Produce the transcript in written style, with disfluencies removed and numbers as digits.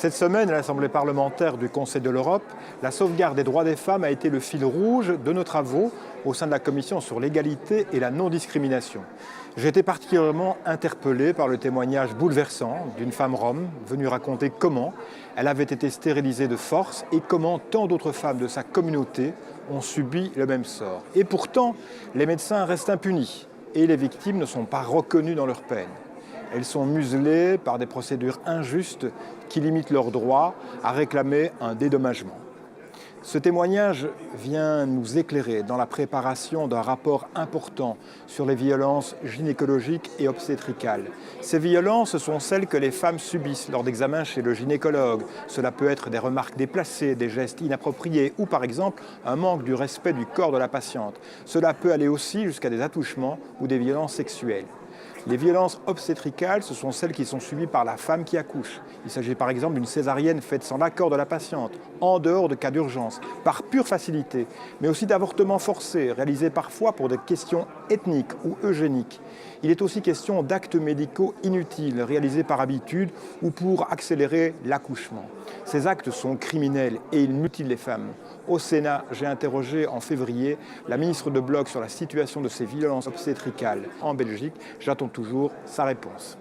Cette semaine, à l'Assemblée parlementaire du Conseil de l'Europe, la sauvegarde des droits des femmes a été le fil rouge de nos travaux au sein de la Commission sur l'égalité et la non-discrimination. J'ai été particulièrement interpellé par le témoignage bouleversant d'une femme rome venue raconter comment elle avait été stérilisée de force et comment tant d'autres femmes de sa communauté ont subi le même sort. Et pourtant, les médecins restent impunis et les victimes ne sont pas reconnues dans leur peine. Elles sont muselées par des procédures injustes qui limitent leur droit à réclamer un dédommagement. Ce témoignage vient nous éclairer dans la préparation d'un rapport important sur les violences gynécologiques et obstétricales. Ces violences sont celles que les femmes subissent lors d'examens chez le gynécologue. Cela peut être des remarques déplacées, des gestes inappropriés ou par exemple un manque du respect du corps de la patiente. Cela peut aller aussi jusqu'à des attouchements ou des violences sexuelles. Les violences obstétricales, ce sont celles qui sont subies par la femme qui accouche. Il s'agit par exemple d'une césarienne faite sans l'accord de la patiente, en dehors de cas d'urgence, par pure facilité, mais aussi d'avortements forcés, réalisés parfois pour des questions ethniques ou eugéniques. Il est aussi question d'actes médicaux inutiles, réalisés par habitude ou pour accélérer l'accouchement. Ces actes sont criminels et ils mutilent les femmes. Au Sénat, j'ai interrogé en février la ministre de Bloch sur la situation de ces violences obstétricales en Belgique. J'attends toujours sa réponse.